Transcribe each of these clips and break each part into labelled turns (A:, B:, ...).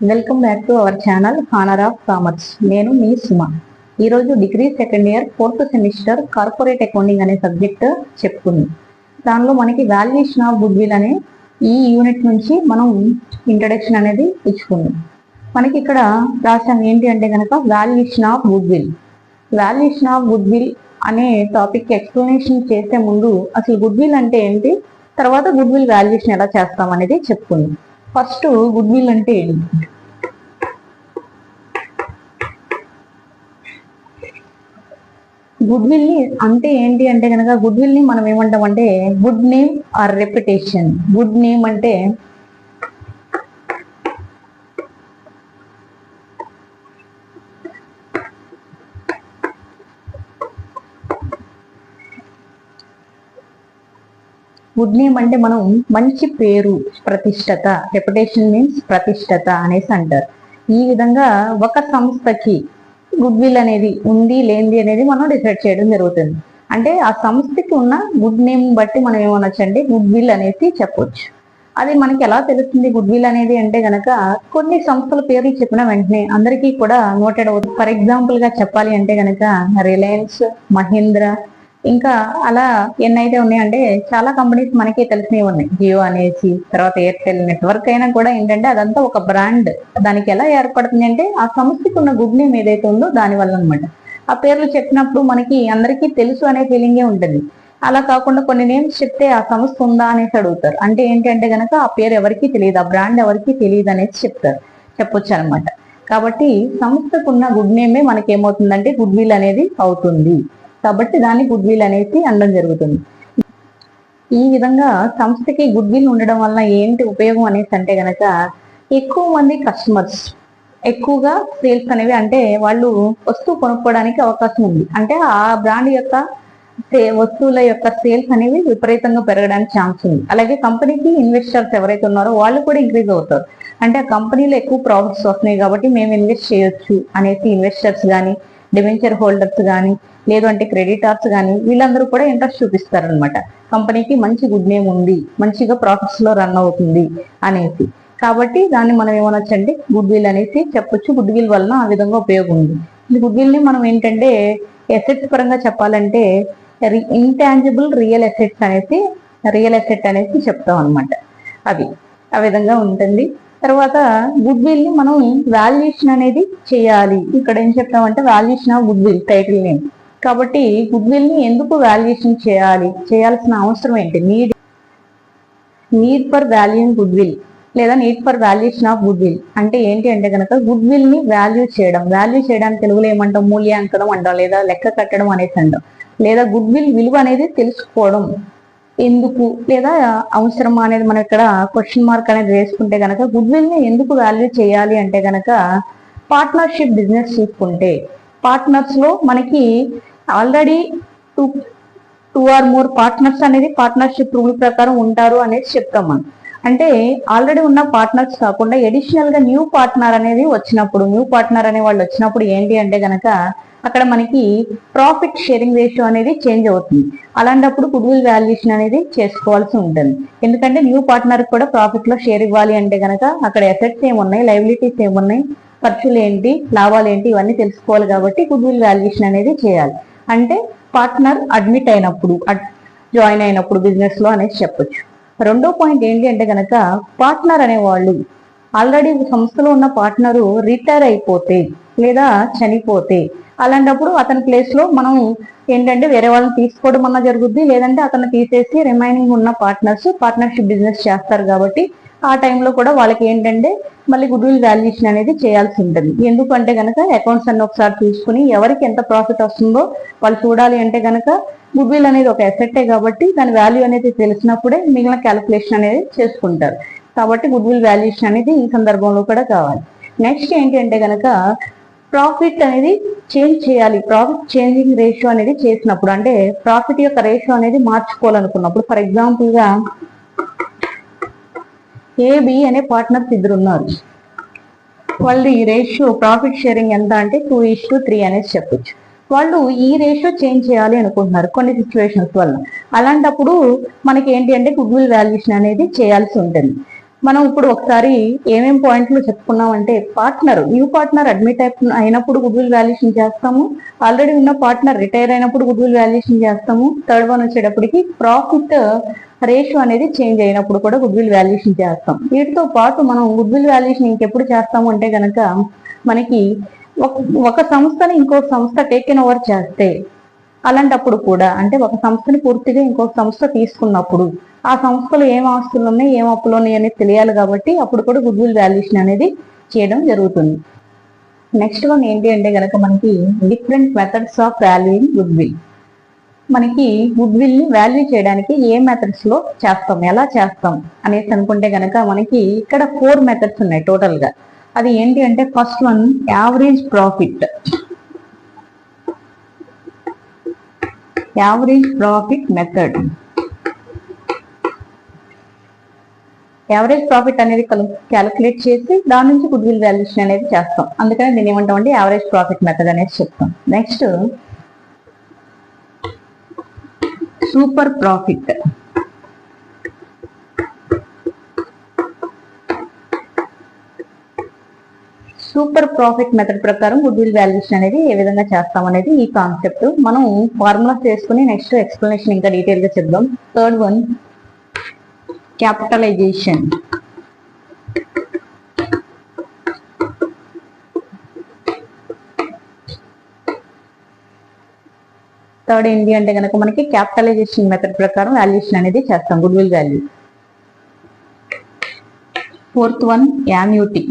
A: Welcome back to our channel honour of commerce. నేను మీ సుమ. ఈరోజు degree second year 4th semester corporate accounting అనే subject చెప్పుకుంది. దానిలో మనకి valuation of good will అనే ఈ యూనిట్ నుంచి మనం ఇంట్రడక్షన్ అనేది ఇచ్చుకుంది. మనకి ఇక్కడ రాసాం ఏంటి అంటే కనుక valuation of goodwill. Valuation of good will అనే టాపిక్ ఎక్స్ప్లెనేషన్ చేసే ముందు అసలు గుడ్ విల్ అంటే ఏంటి, తర్వాత గుడ్ విల్ వాల్యుయేషన్ ఎలా చేస్తాం అనేది చెప్పుకుంది. ఫస్ట్ గుడ్ విల్ అంటే ఏంటి? గుడ్ విల్ ని అంటే ఏంటి అంటే కనుక గుడ్ విల్ ని మనం ఏమంటాం అంటే good name or reputation. Good name అంటే గుడ్ నేమ్ అంటే మనం మంచి పేరు, ప్రతిష్టత. రెప్యుటేషన్ మీన్స్ ప్రతిష్టత అనేసి అంటారు. ఈ విధంగా ఒక సంస్థకి గుడ్ విల్ అనేది ఉంది లేనిది అనేది మనం డిసైడ్ చేయడం జరుగుతుంది. అంటే ఆ సంస్థకి ఉన్న గుడ్ నేమ్ బట్టి మనం ఏమనొచ్చు అంటే గుడ్ విల్ అనేసి చెప్పొచ్చు. అది మనకి ఎలా తెలుస్తుంది గుడ్ విల్ అనేది అంటే గనక కొన్ని సంస్థల పేర్లు చెప్పిన వెంటనే అందరికీ కూడా నోటెడ్ అవుతుంది. ఫర్ ఎగ్జాంపుల్ గా చెప్పాలి అంటే గనక రిలయన్స్, మహీంద్ర, ఇంకా అలా ఎన్నైతే ఉన్నాయంటే చాలా కంపెనీస్ మనకి తెలిసినవి ఉన్నాయి. జియో అనేసి, తర్వాత ఎయిర్టెల్ నెట్వర్క్ అయినా కూడా ఏంటంటే అదంతా ఒక బ్రాండ్. దానికి ఎలా ఏర్పడుతుంది అంటే ఆ సంస్థకి ఉన్న గుడ్ నేమ్ ఏదైతే ఉందో దాని వల్ల అనమాట. ఆ పేర్లు చెప్పినప్పుడు మనకి అందరికీ తెలుసు అనే ఫీలింగే ఉంటుంది. అలా కాకుండా కొన్ని నేమ్స్ చెప్తే ఆ సంస్థ ఉందా అనేసి అడుగుతారు. అంటే ఏంటంటే గనక ఆ పేరు ఎవరికి తెలియదు, ఆ బ్రాండ్ ఎవరికి తెలియదు అనేసి చెప్పొచ్చు అనమాట. కాబట్టి సంస్థకున్న గుడ్ నేమే మనకి ఏమవుతుందంటే గుడ్ విల్ అనేది అవుతుంది. కాబట్టి దాన్ని గుడ్ విల్ అనేసి అనడం జరుగుతుంది. ఈ విధంగా సంస్థకి గుడ్ విల్ ఉండడం వల్ల ఏంటి ఉపయోగం అనేసి అంటే గనక ఎక్కువ మంది కస్టమర్స్, ఎక్కువగా సేల్స్ అనేవి, అంటే వాళ్ళు వస్తువు కొనుక్కోవడానికి అవకాశం ఉంది. అంటే ఆ బ్రాండ్ యొక్క వస్తువుల యొక్క సేల్స్ అనేవి విపరీతంగా పెరగడానికి ఛాన్స్ ఉంది. అలాగే కంపెనీకి ఇన్వెస్టర్స్ ఎవరైతే ఉన్నారో వాళ్ళు కూడా ఇంక్రీజ్ అవుతారు. అంటే ఆ కంపెనీలో ఎక్కువ ప్రాఫిట్స్ వస్తున్నాయి కాబట్టి మేము ఇన్వెస్ట్ చేయొచ్చు అనేసి ఇన్వెస్టర్స్ కానీ, డిబెంచర్ హోల్డర్స్ కానీ, లేదు అంటే క్రెడిటార్స్ కానీ వీళ్ళందరూ కూడా ఇంట్రెస్ట్ చూపిస్తారనమాట. కంపెనీకి మంచి గుడ్ నేమ్ ఉంది, మంచిగా ప్రాఫిట్స్ లో రన్ అవుతుంది అనేసి. కాబట్టి దాన్ని మనం ఏమనొచ్చు అంటే గుడ్ విల్ అనేసి చెప్పొచ్చు. గుడ్ విల్ వలన ఆ విధంగా ఉపయోగం ఉంది. ఈ గుడ్ విల్ ని మనం ఏంటంటే ఎసెట్స్ పరంగా చెప్పాలంటే ఇంటాంజిబుల్ రియల్ ఎసెట్ అనేసి చెప్తాం అనమాట. అది ఆ విధంగా ఉంటుంది. తర్వాత గుడ్ విల్ ని మనం వాల్యుయేషన్ అనేది చేయాలి. ఇక్కడ ఏం చెప్తామంటే valuation of goodwill title name. కాబట్టి గుడ్ విల్ ని ఎందుకు వాల్యుయేషన్ చేయాల్సిన అవసరం ఏంటి? Need for valuing goodwill లేదా need for valuation of goodwill అంటే ఏంటి అంటే కనుక గుడ్ విల్ ని వాల్యూ చేయడానికి తెలుగులో ఏమంటాం? మూల్యాంకనం అంటాం, లేదా లెక్క కట్టడం అనేసి అంటాం. లేదా గుడ్ విల్ విలువ అనేది తెలుసుకోవడం ఎందుకు, లేదా అవసరమా అనేది మనం ఇక్కడ క్వశ్చన్ మార్క్ అనేది వేసుకుంటే గనక గుడ్ విల్ ని ఎందుకు వాల్యూ చేయాలి అంటే గనక పార్ట్నర్షిప్ బిజినెస్ చూసుకుంటే పార్ట్నర్స్ లో మనకి already two or more partners అనేది పార్ట్నర్షిప్ రూల్ ప్రకారం ఉంటారు అనేది చెప్తాం మనం. అంటే ఆల్రెడీ ఉన్న పార్ట్నర్స్ కాకుండా ఎడిషనల్ గా న్యూ పార్ట్నర్ అనేది వచ్చినప్పుడు, న్యూ పార్ట్నర్ అనే వాళ్ళు వచ్చినప్పుడు ఏంటి అంటే గనక అక్కడ మనకి ప్రాఫిట్ షేరింగ్ రేషియో అనేది చేంజ్ అవుతుంది. అలాంటప్పుడు గుడ్ విల్ వాల్యుయేషన్ అనేది చేసుకోవాల్సి ఉంటుంది. ఎందుకంటే న్యూ పార్ట్నర్ కూడా ప్రాఫిట్ లో షేర్ ఇవ్వాలి అంటే గనక అక్కడ ఎసెట్స్ ఏమున్నాయి, లయబిలిటీస్ ఏమున్నాయి, ఖర్చులు ఏంటి, లాభాలు ఏంటి, ఇవన్నీ తెలుసుకోవాలి. కాబట్టి గుడ్ విల్ వాల్యుయేషన్ అనేది చేయాలి. అంటే పార్ట్నర్ అడ్మిట్ అయినప్పుడు, జాయిన్ అయినప్పుడు బిజినెస్ లో అనేది చెప్పొచ్చు. రెండో పాయింట్ ఏంటి అంటే కనుక పార్ట్నర్ అనేవాళ్ళు ఆల్రెడీ సంస్థలో ఉన్న పార్ట్నరు రిటైర్ అయిపోతే లేదా చనిపోతే అలాంటప్పుడు అతని ప్లేస్ లో మనం ఏంటంటే వేరే వాళ్ళని తీసుకోవడం అన్న జరుగుద్ది, లేదంటే అతను తీసేసి రిమైనింగ్ ఉన్న పార్ట్నర్షిప్ బిజినెస్ చేస్తారు. కాబట్టి ఆ టైంలో కూడా వాళ్ళకి ఏంటంటే మళ్ళీ గుడ్ విల్ వాల్యుయేషన్ అనేది చేయాల్సి ఉంటుంది. ఎందుకంటే కనుక అకౌంట్స్ అన్ని ఒకసారి చూసుకుని ఎవరికి ఎంత ప్రాఫిట్ వస్తుందో వాళ్ళు చూడాలి. అంటే కనుక గుడ్ విల్ అనేది ఒక ఎసెట్టే కాబట్టి దాని వాల్యూ అనేది తెలిసినప్పుడే మిగిలిన క్యాలిక్యులేషన్ అనేది చేసుకుంటారు. కాబట్టి గుడ్ విల్ వాల్యుయేషన్ అనేది ఈ సందర్భంలో కూడా కావాలి. నెక్స్ట్ ఏంటి అంటే కనుక ప్రాఫిట్ అనేది చేంజ్ చేయాలి. ప్రాఫిట్ చేంజింగ్ రేషియో అనేది చేసినప్పుడు, అంటే ప్రాఫిట్ యొక్క రేషియో అనేది మార్చుకోవాలనుకున్నప్పుడు, ఫర్ ఎగ్జాంపుల్ గా ఏబి అనే పార్ట్నర్స్ ఇద్దరు ఉన్నారు. వాళ్ళది రేషియో ప్రాఫిట్ షేరింగ్ ఎంత అంటే 2:3 అనేసి చెప్పొచ్చు. వాళ్ళు ఈ రేషియో చేంజ్ చేయాలి అనుకుంటున్నారు కొన్ని సిచ్యువేషన్స్ వల్ల. అలాంటప్పుడు మనకి ఏంటి అంటే గుడ్ విల్ వాల్యుయేషన్ అనేది చేయాల్సి ఉంటుంది. మనం ఇప్పుడు ఒకసారి ఏమేం పాయింట్లు చెప్పుకున్నాం అంటే, న్యూ పార్ట్నర్ అడ్మిట్ అయినప్పుడు గుడ్ విల్ వాల్యుయేషన్ చేస్తాము, ఆల్రెడీ ఉన్న పార్ట్నర్ రిటైర్ అయినప్పుడు గుడ్ విల్ వాల్యుయేషన్ చేస్తాము, థర్డ్ వన్ వచ్చేటప్పటికి ప్రాఫిట్ రేషియో అనేది చేంజ్ అయినప్పుడు కూడా గుడ్ విల్ వాల్యుయేషన్ చేస్తాం. వీటితో పాటు మనం గుడ్ విల్ వాల్యుయేషన్ ఇంకెప్పుడు చేస్తాము అంటే గనక, మనకి ఒక సంస్థని ఇంకొక సంస్థ టేకెన్ ఓవర్ చేస్తే, అలాంటప్పుడు కూడా అంటే ఒక సంస్థని పూర్తిగా ఇంకొక సంస్థ తీసుకున్నప్పుడు ఆ సంస్థలో ఏం ఆస్తులు ఉన్నాయి, ఏం అప్పులు ఉన్నాయి అనేది తెలియాలి కాబట్టి అప్పుడు కూడా గుడ్ విల్ వాల్యుయేషన్ అనేది చేయడం జరుగుతుంది. నెక్స్ట్ వన్ ఏంటి అంటే గనక, మనకి different methods of valuing good will. మనకి గుడ్ విల్ ని వాల్యూ చేయడానికి ఏ మెథడ్స్ లో చేస్తాం, ఎలా చేస్తాం అనేసి అనుకుంటే గనక, మనకి ఇక్కడ 4 మెథడ్స్ ఉన్నాయి టోటల్ గా. అది ఏంటి అంటే, first one average profit. Average profit method. Average profit అనేది క్యాలిక్యులేట్ చేసి దాని నుంచి గుడ్ విల్ వాల్యుయేషన్ అనేది చేస్తాం. అందుకని దీన్ని ఏమంటాం అంటే యావరేజ్ ప్రాఫిట్ మెథడ్ అనేది చెప్తాం. Next super profit. Super profit method ప్రకారం గుడ్ విల్ వాల్యుయేషన్ అనేది ఏ విధంగా చేస్తాం అనేది ఈ కాన్సెప్ట్. మనం ఫార్ములాస్ చేసుకుని నెక్స్ట్ ఎక్స్ప్లెనేషన్ ఇంకా డీటెయిల్ గా చెప్దాం. Third one capitalisation. థర్డ్ ఏంటి అంటే కనుక, మనకి క్యాపిటలైజేషన్ మెథడ్ ప్రకారం వాల్యుయేషన్ అనేది చేస్తాం good will value. Fourth one annuity.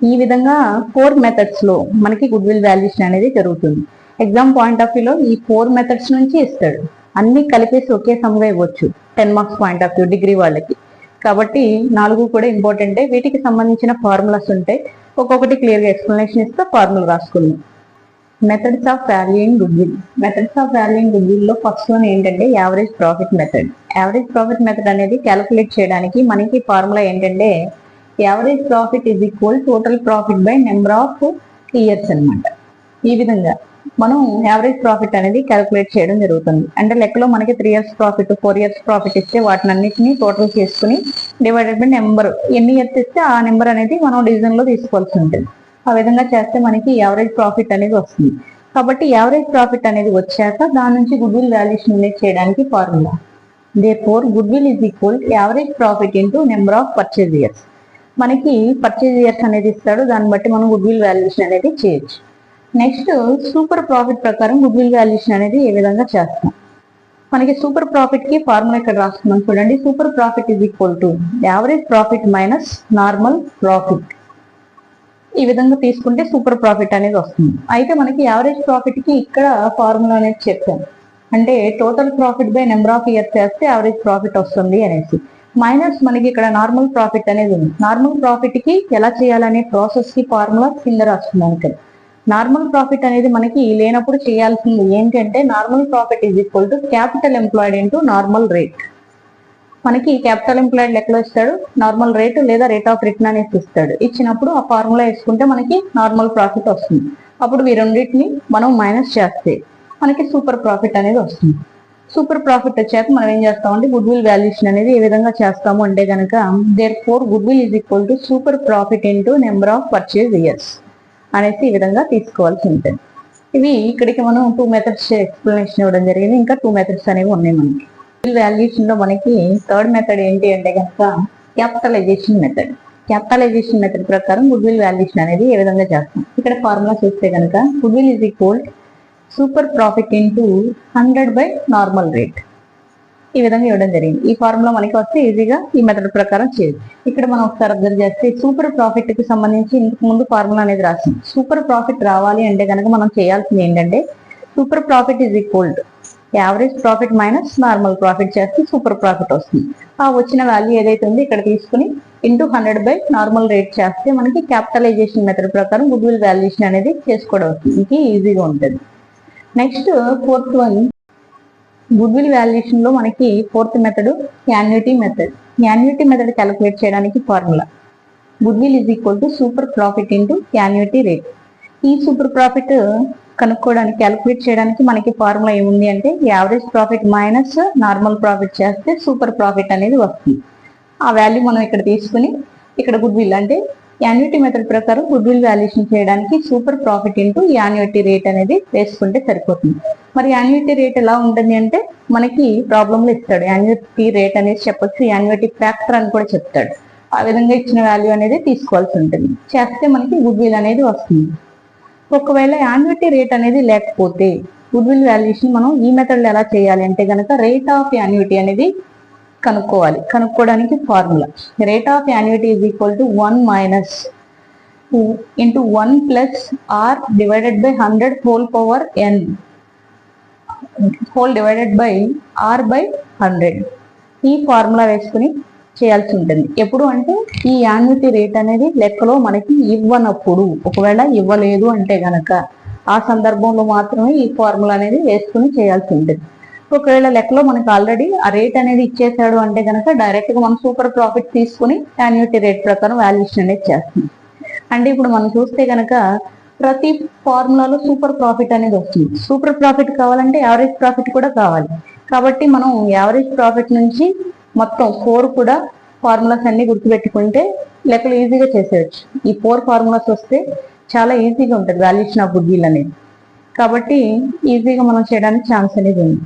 A: ఈ విధంగా 4 మెథడ్స్ లో మనకి గుడ్ విల్ వాల్యుయేషన్ అనేది జరుగుతుంది. ఎగ్జామ్ పాయింట్ ఆఫ్ వ్యూలో ఈ 4 మెథడ్స్ నుంచి ఇస్తాడు. అన్ని కలిపేసి ఒకే సమ్గా ఇవ్వచ్చు 10 marks point of view degree వాళ్ళకి. కాబట్టి 4 కూడా ఇంపార్టెంటే. వీటికి సంబంధించిన ఫార్ములాస్ ఉంటాయి. ఒక్కొక్కటి క్లియర్ గా ఎక్స్ప్లెనేషన్ ఇస్తే ఫార్ములా రాసుకుందాం. Methods of valuing goodwill. Methods of valuing goodwill లో ఫస్ట్ వన్ ఏంటంటే average profit method. Average profit method అనేది క్యాలిక్యులేట్ చేయడానికి మనకి ఫార్ములా ఏంటంటే, average profit is equal total profit by number of years అనమాట. ఈ విధంగా మనం యావరేజ్ ప్రాఫిట్ అనేది క్యాలిక్యులేట్ చేయడం జరుగుతుంది. అంటే లెక్కలో మనకి 3 years ప్రాఫిట్, 4 years ప్రాఫిట్ ఇస్తే వాటిని అన్నిటిని టోటల్ చేసుకుని డివైడెడ్ బై నెంబర్, ఎన్ని ఇయర్స్ ఇస్తే ఆ నెంబర్ అనేది మనం డివిజన్ లో తీసుకోవాల్సి ఉంటుంది. ఆ విధంగా చేస్తే మనకి యావరేజ్ ప్రాఫిట్ అనేది వస్తుంది. కాబట్టి యావరేజ్ ప్రాఫిట్ అనేది వచ్చాక దాని నుంచి గుడ్ విల్ వాల్యుయేషన్ అనేది చేయడానికి formula. Therefore good will is equal average profit into number of purchase years. మనకి పర్చేజ్ ఇయర్స్ అనేది ఇస్తాడు, దాన్ని బట్టి మనం గుడ్ విల్ వాల్యుయేషన్ అనేది చేయొచ్చు. నెక్స్ట్ సూపర్ ప్రాఫిట్ ప్రకారం గుడ్ విల్ వాల్యుయేషన్ అనేది ఏ విధంగా చేస్తాం. మనకి సూపర్ ప్రాఫిట్ కి ఫార్ములా ఇక్కడ రాస్తున్నాం చూడండి. Super profit is equal to average profit minus normal profit. ఈ విధంగా తీసుకుంటే సూపర్ ప్రాఫిట్ అనేది వస్తుంది. అయితే మనకి యావరేజ్ ప్రాఫిట్ కి ఇక్కడ ఫార్ములా అనేది చెప్పాం. అంటే total profit by number of years చేస్తే యావరేజ్ ప్రాఫిట్ వస్తుంది అనేసి. మైనస్ మనకి ఇక్కడ నార్మల్ ప్రాఫిట్ అనేది ఉంది. నార్మల్ ప్రాఫిట్ కి ఎలా చేయాలనే ప్రాసెస్ కి ఫార్ములా కింద రాస్తున్నాం ఇక్కడ. నార్మల్ ప్రాఫిట్ అనేది మనకి లేనప్పుడు చేయాల్సింది ఏంటంటే, normal profit is equal to capital employed into normal rate. మనకి క్యాపిటల్ ఎంప్లాయిడ్ లెక్కలో ఇస్తాడు, నార్మల్ రేట్ లేదా రేట్ ఆఫ్ రిటర్న్ అనేది ఇస్తాడు. ఇచ్చినప్పుడు ఆ ఫార్ములా వేసుకుంటే మనకి నార్మల్ ప్రాఫిట్ వస్తుంది. అప్పుడు ఈ రెండింటిని మనం మైనస్ చేస్తే మనకి సూపర్ ప్రాఫిట్ అనేది వస్తుంది. సూపర్ ప్రాఫిట్ వచ్చాక మనం ఏం చేస్తామంటే గుడ్ విల్ వాల్యుయేషన్ అనేది ఏ విధంగా చేస్తాము అంటే కనుక, therefore good will is equal to super profit into number of purchase years అనేసి ఈ విధంగా తీసుకోవాల్సి ఉంటుంది. ఇవి ఇక్కడికి మనం 2 మెథడ్స్ ఎక్స్ప్లెనేషన్ ఇవ్వడం జరిగింది. ఇంకా 2 మెథడ్స్ అనేవి ఉన్నాయి మనకి. విల్ వాల్యుయేషన్ లో మనకి థర్డ్ మెథడ్ ఏంటి అంటే కనుక క్యాపిటలైజేషన్ మెథడ్. క్యాపిటలైజేషన్ మెథడ్ ప్రకారం గుడ్ విల్ వాల్యుయేషన్ అనేది ఏ విధంగా చేస్తాం. ఇక్కడ ఫార్ములా చూస్తే కనుక good will is equal super profit into 100 by normal rate. ఈ విధంగా ఇవ్వడం జరిగింది. ఈ ఫార్ములా మనకి వస్తే ఈజీగా ఈ మెథడ్ ప్రకారం చేయొచ్చు. ఇక్కడ మనం ఒకసారి అబ్జర్వ్ చేస్తే సూపర్ ప్రాఫిట్ కి సంబంధించి ఇంతకు ముందు ఫార్ములా అనేది రాసింది. సూపర్ ప్రాఫిట్ రావాలి అంటే కనుక మనం చేయాల్సింది ఏంటంటే, super profit is equal to average profit minus normal profit చేస్తే సూపర్ ప్రాఫిట్ వస్తుంది. ఆ వచ్చిన వాల్యూ ఏదైతే ఉందో ఇక్కడ తీసుకుని ఇంటూ 100 బై నార్మల్ రేట్ చేస్తే మనకి క్యాపిటలైజేషన్ మెథడ్ ప్రకారం గుడ్ విల్ వాల్యుయేషన్ అనేది చేసుకోవడం వస్తుంది. ఇంకే ఈజీగా ఉంటుంది. Next fourth one goodwill valuation లో మనకి fourth method annuity method. Annuity method calculate చేయడానికి formula goodwill is equal to super profit into annuity rate. ఈ సూపర్ ప్రాఫిట్ కనుక్కోవడానికి క్యాలిక్యులేట్ చేయడానికి మనకి ఫార్ములా ఏముంది అంటే average profit minus normal profit చేస్తే సూపర్ ప్రాఫిట్ అనేది వస్తుంది. ఆ వాల్యూ మనం ఇక్కడ తీసుకుని ఇక్కడ గుడ్ విల్ అంటే యాన్యుటీ మెథడ్ ప్రకారం గుడ్ విల్ వాల్యుయేషన్ చేయడానికి super profit into annuity rate అనేది వేసుకుంటే సరిపోతుంది. మరి యాన్యుటీ రేట్ ఎలా ఉంటుంది అంటే మనకి ప్రాబ్లంలో ఇస్తాడు యాన్యుటీ రేట్ అనేది చెప్పొచ్చు, యాన్యుటీ ఫ్యాక్టర్ అని కూడా చెప్తాడు. ఆ విధంగా ఇచ్చిన వాల్యూ అనేది తీసుకోవాల్సి ఉంటుంది. చేస్తే మనకి గుడ్ విల్ అనేది వస్తుంది. ఒకవేళ యాన్యుటీ రేట్ అనేది లేకపోతే గుడ్ విల్ వాల్యుయేషన్ మనం ఈ మెథడ్లో ఎలా చేయాలి అంటే కనుక రేట్ ఆఫ్ యాన్యుటీ అనేది కనుక్కోవాలి. కనుక్కోవడానికి formula rate of annuity is equal to 1 minus into 1 plus R divided by 100 whole power N whole divided by R by 100. ఈ ఫార్ములా వేసుకుని చేయాల్సి ఉంటుంది. ఎప్పుడు అంటే ఈ యాన్యుటీ రేట్ అనేది లెక్కలో మనకి ఇవ్వనప్పుడు, ఒకవేళ ఇవ్వలేదు అంటే గనక ఆ సందర్భంలో మాత్రమే ఈ ఫార్ములా అనేది వేసుకుని చేయాల్సి ఉంటుంది. ఒకవేళ లెక్కలో మనకి ఆల్రెడీ ఆ రేట్ అనేది ఇచ్చేసాడు అంటే కనుక డైరెక్ట్ గా మనం సూపర్ ప్రాఫిట్ తీసుకుని యాన్యుటీ రేట్ ప్రకారం వాల్యుయేషన్ అనేది చేస్తుంది. అంటే ఇప్పుడు మనం చూస్తే కనుక ప్రతి ఫార్ములాలో సూపర్ ప్రాఫిట్ అనేది వస్తుంది. సూపర్ ప్రాఫిట్ కావాలంటే యావరేజ్ ప్రాఫిట్ కూడా కావాలి. కాబట్టి మనం యావరేజ్ ప్రాఫిట్ నుంచి మొత్తం 4 కూడా ఫార్ములాస్ అన్ని గుర్తుపెట్టుకుంటే లెక్కలు ఈజీగా చేసేయచ్చు. ఈ 4 ఫార్ములాస్ వస్తే చాలా ఈజీగా ఉంటుంది వాల్యుయేషన్ ఆఫ్ గుడ్ విల్ అనేది. కాబట్టి ఈజీగా మనం చేయడానికి ఛాన్స్ అనేది ఉంది.